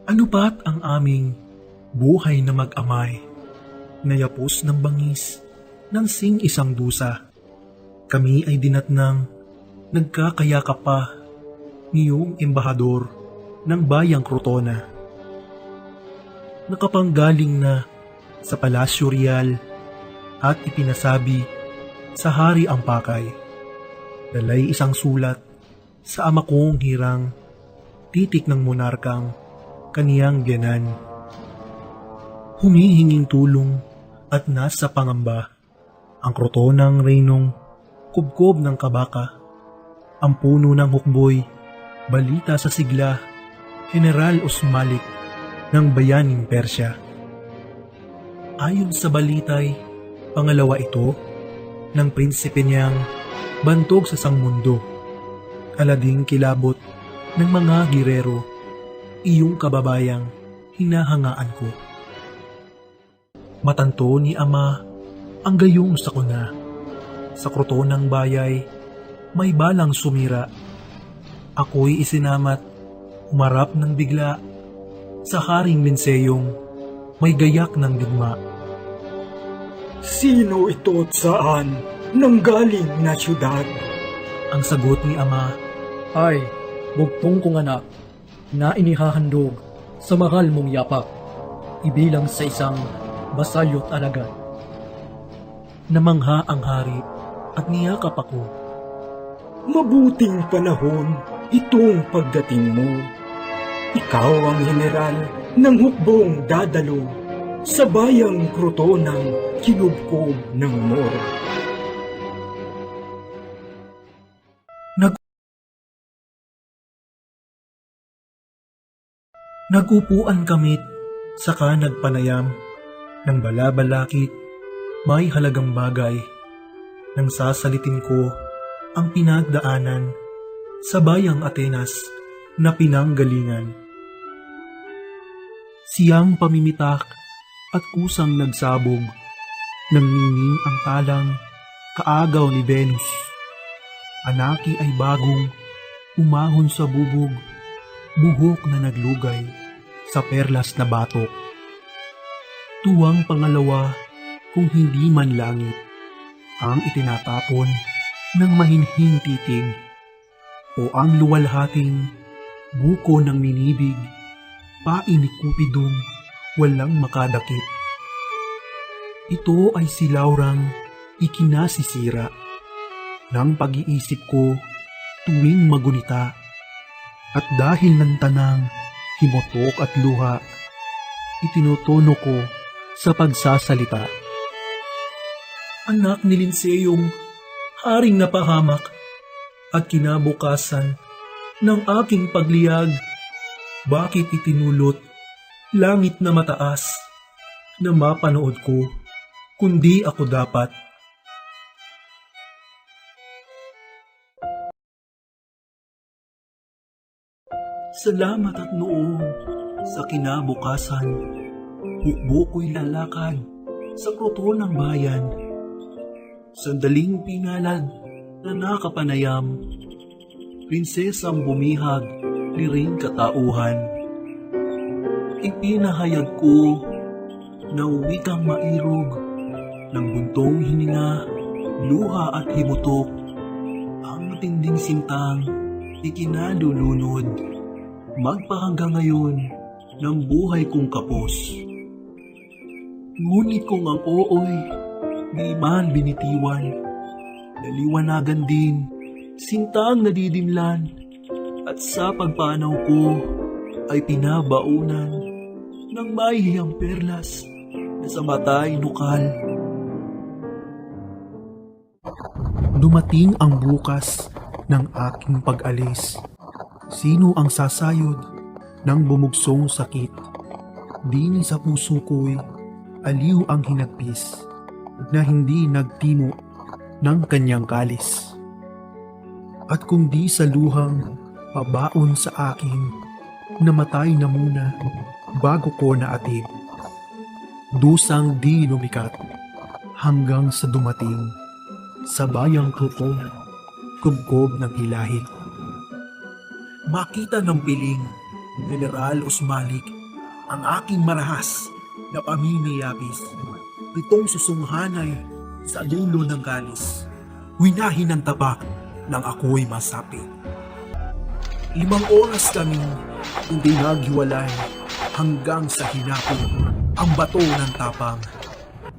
Ano ba't ang aming buhay na mag-amay, nayapos ng bangis ng sing-isang dusa? Kami ay dinatnang nagkakayakap pa ngayong embahador ng bayang Crotona. Nakapanggaling na sa Palasyo Real at ipinasabi sa hari ang pakay. Dalay isang sulat sa ama kong hirang, titik ng monarkang kaniyang biyanan. Humihinging tulong at nasa pangamba ang Crotonang reynong kubkob ng kabaka, ang puno ng hukboy, balita sa sigla, General Osmalik ng bayaning Persya. Ayon sa balitay, pangalawa ito ng prinsipe niyang bantog sa sangmundo, alading kilabot ng mga girero, iyong kababayang hinahangaan ko. Matanto ni ama ang gayong sakuna. Sa Crotonang bayay, may balang sumira. Ako'y isinamat, umarap ng bigla, sa haring Linseyong may gayak ng digma. Sino ito at saan nanggaling na syudad? Ang sagot ni ama, Ay, bugtong kong anak, na inihahandog sa mahal mong yapak, ibilang sa isang basalyot alagad. namangha ang hari at niyakap ako. Mabuting panahon itong pagdating mo. Ikaw ang general ng hukbong dadalo sa bayang Crotonang kinubkob ng Moro. Nagupuan kamit, saka nagpanayam ng balabalakit, may halagang bagay. Nang sasalitin ko ang pinagdaanan sa bayang Atenas na pinanggalingan. Siyang pamimitak at kusang nagsabog, nang ningning ang talang kaagaw ni Venus. Anaki ay bagong umahon sa bubog, buhok na naglugay sa perlas na batok. Tuwang pangalawa kung hindi man langit ang itinatapon ng mahinhing titig o ang luwalhating buko ng minibig, pain ni Cupidong walang makadakip. Ito ay si Laurang ikinasisira ng pag-iisip ko tuwing magunita, at dahil ng tanang himotok at luha, itinutono ko sa pagsasalita. Anak ni Linseyong, haring napahamak, at kinabukasan ng aking pagliyag, bakit itinulot langit na mataas na mapanood ko, kundi ako dapat. Salamat at noong sa kinabukasan, hukbo ko'y lalakad sa Crotonang bayan. Sandaling pinalad na nakapanayam, prinsesang bumihag, liring katauhan. Ipinahayag ko na wikang mairog ng buntong hininga, luha at himutok, ang matinding sintang ikinalulunod, magpahanggang ngayon ng buhay kong kapos. Ngunit kung ang ooy di man binitiwan, naliwanagan din, sintang nadidimlan, at sa pagpanaw ko ay pinabaunan ng mahihiyang perlas na sa matay nukal. Dumating ang bukas ng aking pag-alis. Sino ang sasayod ng bumugsong sakit? Dini sa puso ko'y aliw ang hinagpis na hindi nagtimo ng kanyang kalis. At kung di sa luhang pabaon sa akin, namatay na muna bago ko naatid. Dusang di lumikat hanggang sa dumating sa bayang kubkob ng hilahit. Makita ng piling General Usmalik, ang aking marahas na paminiyabis. 7 susunghanay sa dulo ng galis. Winahin ng tabak nang ako'y masapit. 5 oras kaming hindi naghiwalay hanggang sa hinapon ang bato ng tapang.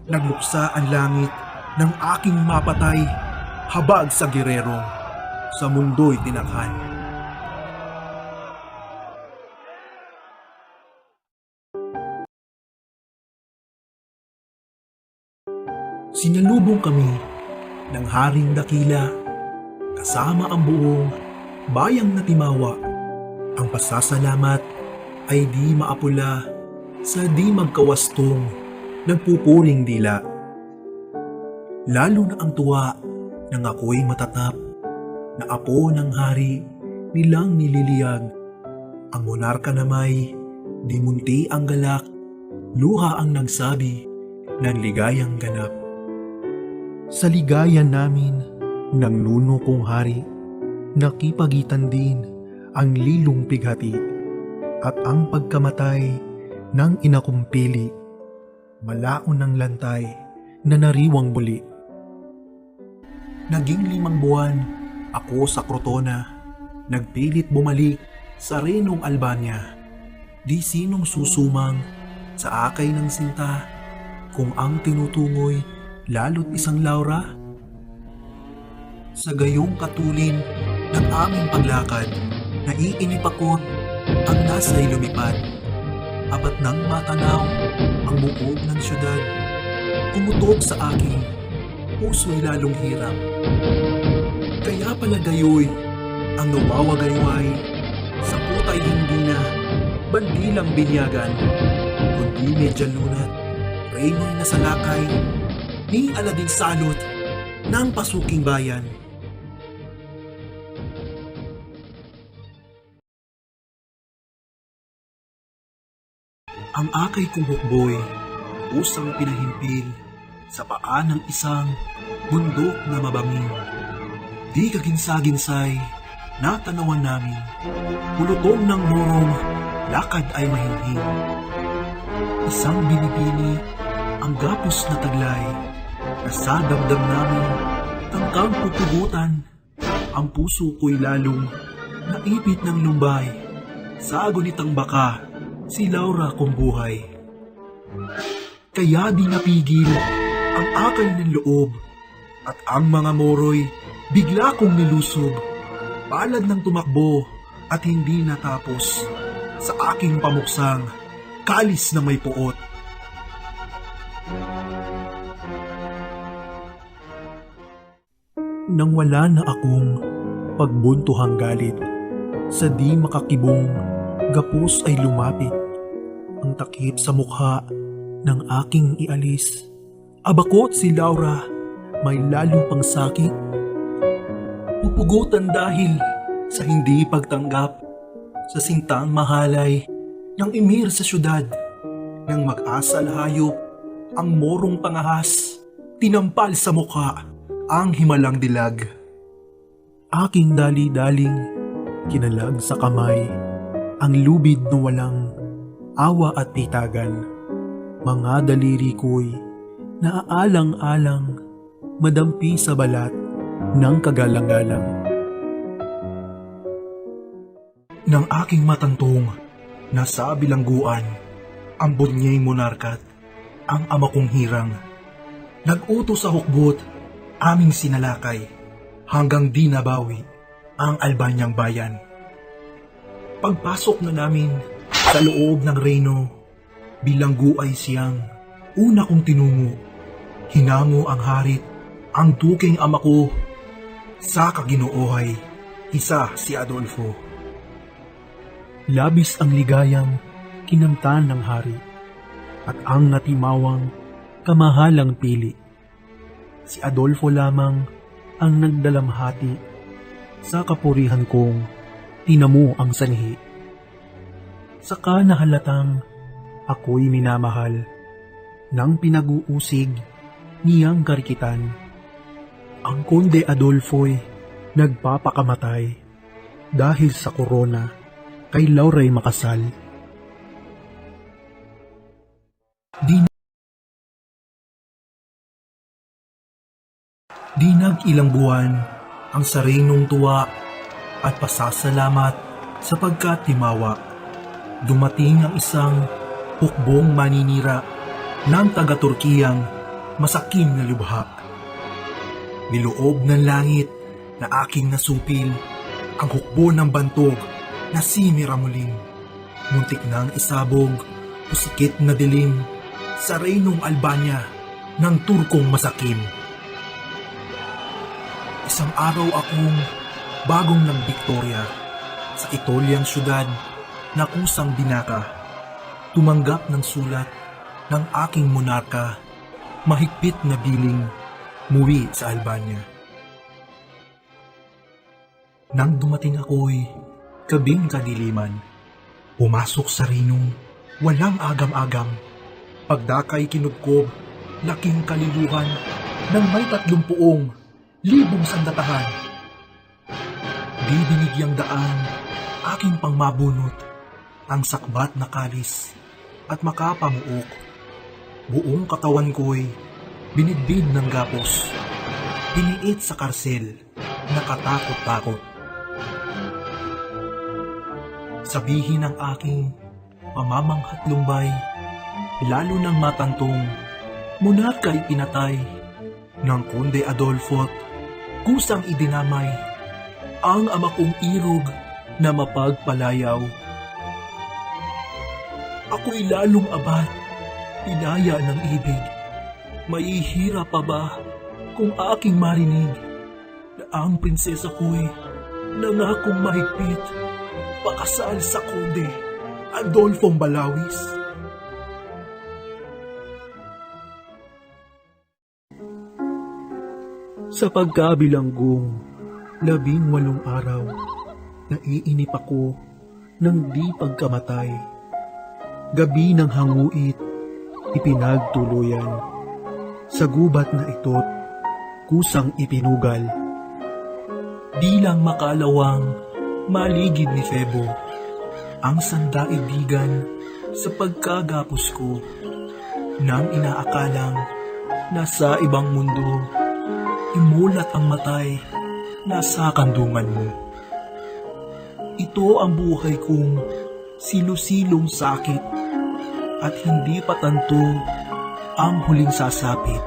Nagluksa ang langit ng aking mapatay, habag sa gerero, sa mundo'y tinakhan. Sinalubong kami ng Haring Dakila, kasama ang buong bayang natimawa. Ang pasasalamat ay di maapula sa di magkawastong nagpupuring dila. Lalo na ang tuwa nang ako'y matatap na apo ng hari nilang nililiyag. Ang monarka na may di munti ang galak, luha ang nagsabi ng ligayang ganap. Sa ligayan namin ng nuno kong hari, nakipagitan din ang lilong pighati at ang pagkamatay ng inakumpili. Malaon ng lantay na nariwang buli. Naging 5 buwan ako sa Crotona, nagpilit bumalik sa Renong Albania. Di sinong susumang sa akay ng sinta kung ang tinutungoy lalo't isang Laura. Sa gayong katulin ng aming paglakad, naiinip ako ang nasa'y lumipad. Apat nang matanaw ang buog ng syudad, kumutok sa akin, puso'y lalong hirap. Kaya pala gayoy ang nawawagayway, sa putay hindi na bandilang binyagan, kundi medya lunat, Reyno'y nasa lakay, ni Alading salot ng pasuking bayan. Ang akay kong hukboy, usang pinahimpil sa paa ng isang bundok na mabangin. Di kaginsa-ginsay, natanawan namin, pulutong ng morong, lakad ay mahinhin. Isang binibini, ang gapos na taglay, nasa damdam namin, tangkang pupugutan, ang puso ko'y lalong naipit ng lumbay, sa agonitang baka, si Laura kong buhay. Kaya di napigil ang akay ng loob, at ang mga moro'y bigla kong nilusob, palad ng tumakbo at hindi natapos, sa aking pamuksang kalis na may puot. Nang wala na akong pagbuntuhang galit, sa di makakibong gapos ay lumapit. Ang takip sa mukha ng aking ialis, abakot si Laura, may lalo pang sakit. Pupugutan dahil sa hindi pagtanggap, sa sintang mahalay ng emir sa syudad. Nang mag-asal hayop, ang morong pangahas, tinampal sa mukha ang himalang dilag. Aking dali-daling kinalag sa kamay ang lubid na walang awa at pitagan. Mga daliri ko'y naaalang-alang, madampi sa balat ng kagalang-galang. Nang aking matantong, nasa bilangguan, ang bunyeng monarkat, ang ama kong hirang. Nag-utos sa hukbot, aming sinalakay, hanggang di nabawi ang Albanyang bayan. Pagpasok na namin sa loob ng Reyno, bilanggu ay siyang una kong tinungo. Hinango ang harit, ang duking ama ko, sa kaginoohay, isa si Adolfo. Labis ang ligayang kinamtan ng hari, at ang natimawang kamahalang pili. Si Adolfo lamang ang nagdalamhati, sa kapurihan kong tinamo ang sanhi. Saka nahalatang ako'y minamahal ng pinag-uusig niyang karikitan. Ang Konde Adolfo'y nagpapakamatay dahil sa korona kay Lauray makasal. Di nag-ilang buwan ang sarinong tuwa at pasasalamat sapagkat timawa. Dumating ang isang hukbong maninira ng taga-Turkiyang masakim na lubha. Niloob ng langit na aking nasupil ang hukbo ng bantog na si Miramulim. Muntik nang isabog o sikit na dilim sa reynong Albania ng Turkong masakim. Isang araw akong bagong nagbiktorya sa itolyang syudad na kusang binaka. Tumanggap ng sulat ng aking monarka, mahigpit na biling muwi sa Albania. Nang dumating ako'y gabing kadiliman, pumasok sa rinong walang agam-agam. Pagdakay kinubkob, laking kaliluhan ng may 30,000 sandatahan. Di binigyang daan aking pangmabunot ang sakbat na kalis at makapamuok. Buong katawan ko'y binidbid ng gapos, piniit sa karsel, nakatakot-takot. Sabihin ng aking pamamanghat lumbay, lalo ng matantong, monarka ipinatay ng Konde Adolfo't kusang idinamay ang ama kong irog na mapagpalayaw. Ako'y lalong abad, pinaya ng ibig. Maihirap pa ba kung aking marinig na ang prinsesa ko'y nangakong mahigpit pakasal sa Konde Adolfong Balawis? Sa pagkabilanggong 18 araw, naiinip ako ng di pagkamatay. Gabi ng hanguit, ipinagtuluyan. Sa gubat na ito't kusang ipinugal. Di lang makalawang maligid ni Febo ang sandaigdigan sa pagkagapos ko nang inaakalang nasa ibang mundo. Imulat ang matay, nasa kandungan mo. Ito ang buhay kong silu-silong sakit at hindi patanto ang huling sasapit.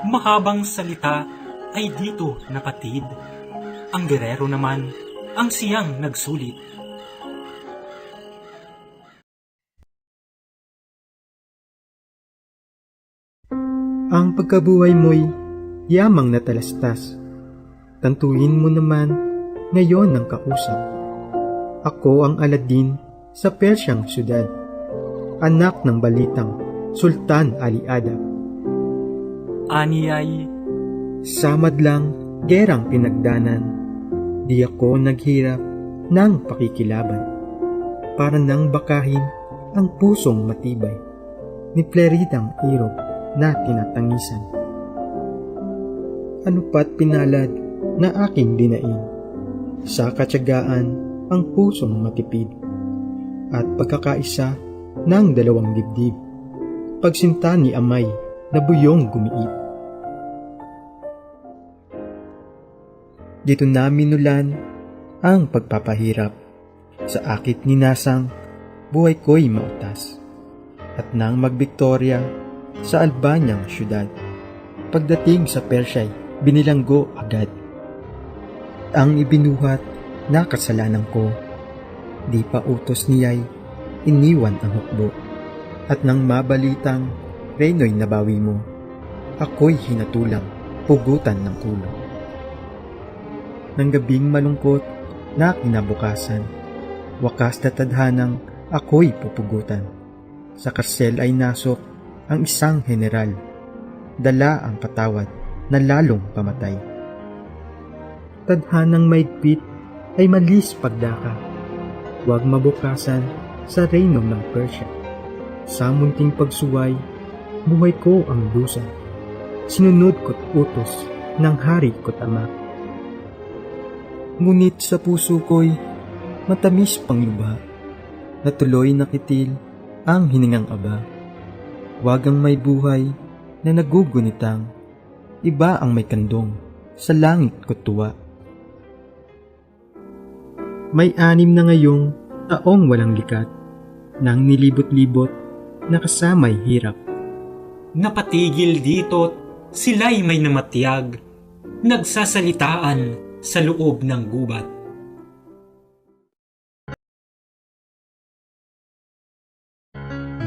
Mahabang salita ay dito nakatid. Ang gerero naman ang siyang nagsulit. Ang pagkabuhay mo'y yamang natalastas. Tantuin mo naman ngayon ang kausap. Ako ang Aladdin sa Persyang syudad, anak ng balitang Sultan Ali Adab. Ani ay Sa madlang gerang pinagdanan, di ako naghirap ng pakikilaban, para nang bakahin ang pusong matibay ni Pleridang irog na tinatangisan. Ano pa't pinalad na aking dinain, sa katyagaan ang pusong matipid, at pagkakaisa ng dalawang dibdib, pagsinta ni amay na buyong gumiit. Dito namin nulan ang pagpapahirap, sa akit ni Nasang buhay ko'y mautas, at nang magbiktorya sa Albanyang syudad, pagdating sa Persya'y binilanggo agad. Ang ibinuhat na kasalanan ko, di pa utos niya'y iniwan ang hukbo, at nang mabalitang reyno'y nabawi mo, ako'y hinatulang pugutan ng ulo. Nang gabing malungkot na kinabukasan, wakas na tadhanang ako'y pupugutan. Sa karsel ay nasok ang isang general, dala ang patawad na lalong pamatay. Tadhanang maigpit ay malis pagdaka, huwag mabukasan sa reyno ng Persya. Sa munting pagsuway, buhay ko ang dusa, sinunod ko't utos ng hari ko't ama. Ngunit sa puso ko'y matamis pang lubha, na tuloy nakitil ang hiningang aba. Wagang may buhay na nagugunitang, iba ang may kandong sa langit kutuwa. May 6 na ngayong taong walang likat, nang nilibot-libot na kasamay hirap. Napatigil dito't sila'y may namatiyag, nagsasalitaan sa loob ng gubat.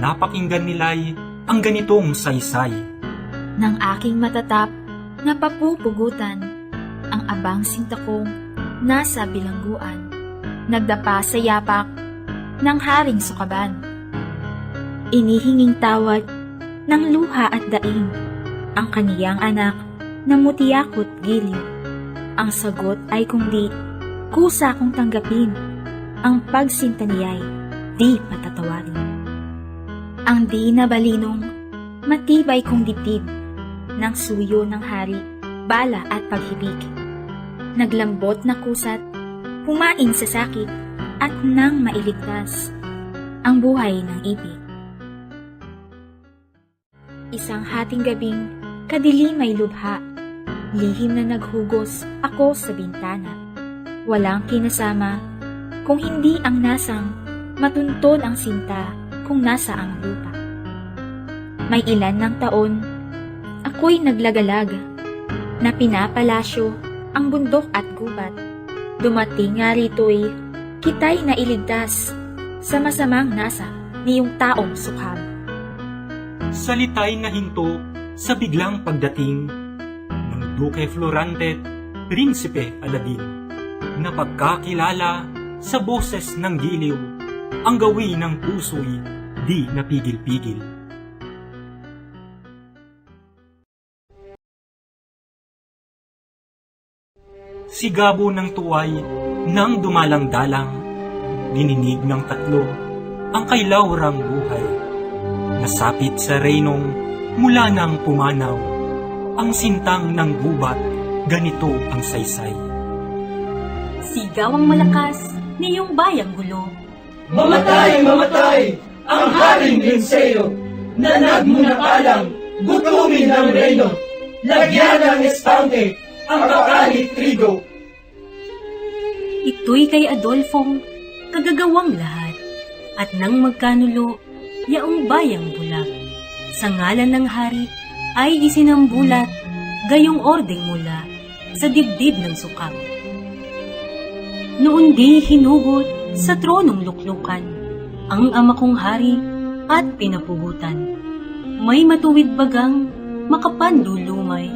Napakinggan nila'y ang ganitong saysay. Ng aking matatap na papupugutan, ang abang sinta kong nasa bilangguan, nagdapa sa yapak ng haring sukaban. Inihinging tawad ng luha at daing, ang kaniyang anak na mutiyakot giliw. Ang sagot ay kundi kusa kong tanggapin, ang pagsinta niya'y di patatawarin. Ang di nabalinong matibay kong dibdib, ng suyo ng hari, bala at paghibig. Naglambot na kusat, pumain sa sakit, at nang mailigtas ang buhay ng ibig. Isang hating gabing kadilimay lubha, lihim na naghugos ako sa bintana. Walang kinasama kung hindi ang nasang matuntun ang sinta kung nasa ang lupa. May ilan ng taon, ako'y naglagalag, na pinapalasyo ang bundok at gubat. Dumating nga rito'y kita'y nailigtas sa masamang nasa niyong taong sukhab. Salita'y nahinto sa biglang pagdating ng Duke Florante, Prinsipe Aladin, na pagkakilala sa boses ng giliw, ang gawi ng puso'y di napigil-pigil. Sigabo ng tuway nang dumalang-dalang, dininig ng tatlo ang kay Laurang buhay. Nasapit sa reynong mula nang pumanaw, ang sintang ng gubat, ganito ang saysay. Sigaw ang malakas niyong bayang gulo. Mamatay, mamatay, ang haring Linseo, na nagmunakalang gutumin ng reyno, lagyan ng espante ang akalit trigo. Ito'y kay Adolfong kagagawang lahat, at nang magkanulo, yaong bayang bulag. Sa ngalan ng hari ay isinambulat, gayong ordeng mula sa dibdib ng sukam. Noon di hinugot sa tronong luklukan ang ama kong hari at pinapugutan. May matuwid bagang makapandulumay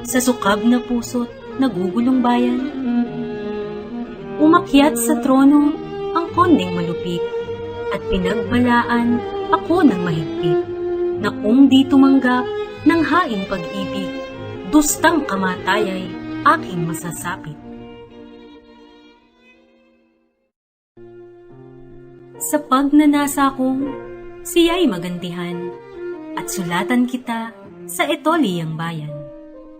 sa sukab na puso't nagugulong bayan. Umakyat sa trono ang kondeng malupit at pinagbalaan ako ng mahigpit na kung di tumanggap ng haing pag-ibig, dustang kamatayay aking masasapit. Sa pagnanasa kong siya'y magantihan at sulatan kita sa Etoliyang bayan.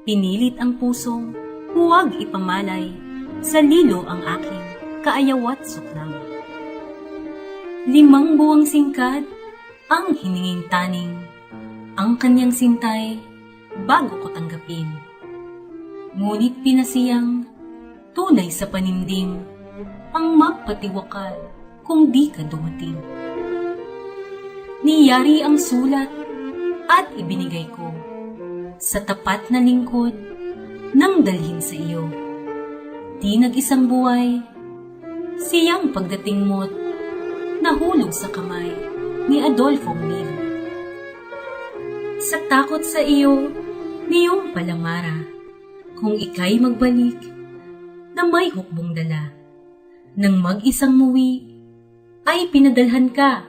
Pinilit ang pusong huwag ipamalay sa lilo ang aking kaayawat suklam. 5 buwang singkad ang hininging taning, ang kanyang sintay bago ko tanggapin. Ngunit pinasiyang tunay sa panindim ang magpatiwakal kung di ka dumating. Niyari ang sulat at ibinigay ko sa tapat na lingkod nang dalhin sa iyo. Di nag-isang buhay, siyang pagdating mo't nahulog sa kamay ni Adolfo Mil. Sa takot sa iyo, niyong palamara, kung ika'y magbalik na may hukbong dala. Nang mag-isang muwi, ay pinadalhan ka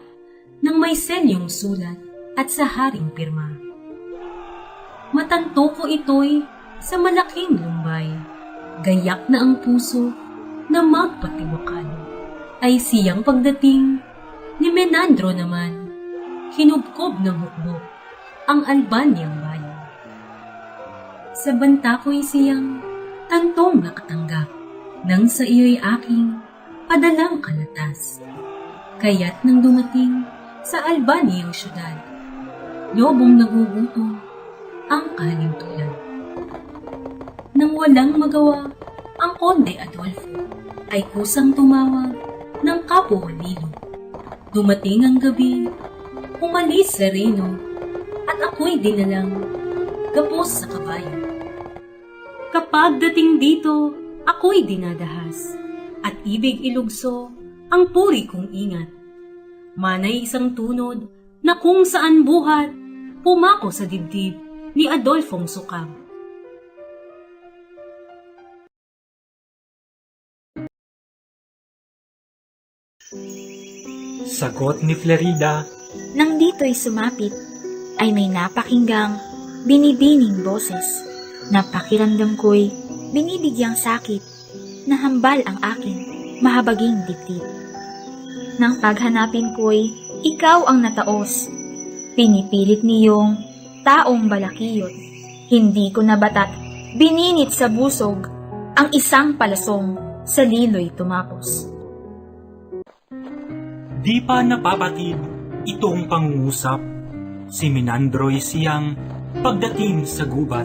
ng may selyong sulat at sa haring pirma. Matanto ko ito'y sa malaking lumbay, gayak na ang puso na magpatiwakal. Ay siyang pagdating ni Menandro naman, hinubkob ng hukbo ang Albanyang bayan. Sa banta ko'y siyang tantong nakatanggap, nang sa iyo'y aking padalang kalatas. Kaya't nang dumating sa Albaniyang syudad, lobong nagugutom ang kahalimtulan. Nang walang magawa, ang Konde Adolfo ay kusang tumawag ng kapwa Lilo. Dumating ang gabi, umalis sa reyno, at ako'y dinalang gapos sa kabayo. Kapag dating dito, ako'y dinadahas, at ibig ilugso ang puri kong ingat. Manay isang tunod na kung saan buhat, pumako sa dibdib ni Adolfong Sukab. Sagot ni Florida, Nang dito'y sumapit, ay may napakinggang binibining boses. Napakiramdam ko'y binibigyang sakit na hambal ang aking mahabaging dibdib. Nang paghanapin ko'y ikaw ang nataos. Pinipilit niyong taong balakiyot. Hindi ko nabatat, bininit sa busog ang isang palasong sa lilo'y tumapos. di pa napapatid itong pangungusap. Si Minandro'y siyang pagdating sa gubat.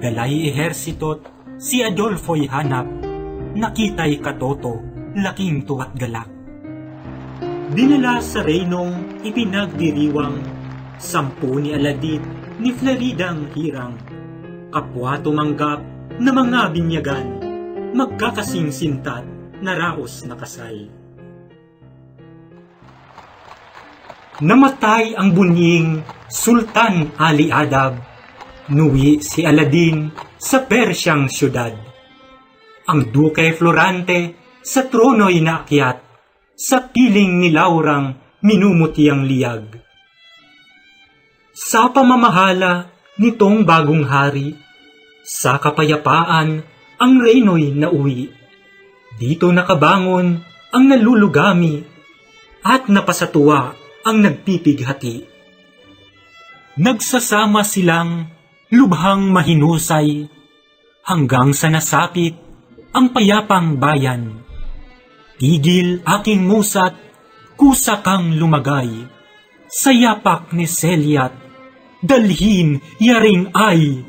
Dalay ehersito't si Adolfo'y hanap. Nakita'y katoto, laking tuwa't galak. Dinala sa reynong ipinagdiriwang, 10 ni Aladit ni Floridang hirang. Kapwa tumanggap na mga binyagan, magkakasing sintat na raos na kasal. Namatay ang bunying Sultan Ali Adab. Nuwi si Aladin sa Persyang syudad. Ang Duke Florante sa trono'y naakyat. Sa piling ni Laurang minumuti ang liyag. Sa pamamahala nitong bagong hari, sa kapayapaan ang reyno'y nauwi. Dito nakabangon ang nalulugami at napasatuwa ang nagpipighati. Nagsasama silang lubhang mahinusay hanggang sa nasapit ang payapang bayan. Tigil aking musat, kusa kang lumagay, sa yapak ni Selyat, dalhin yaring ay.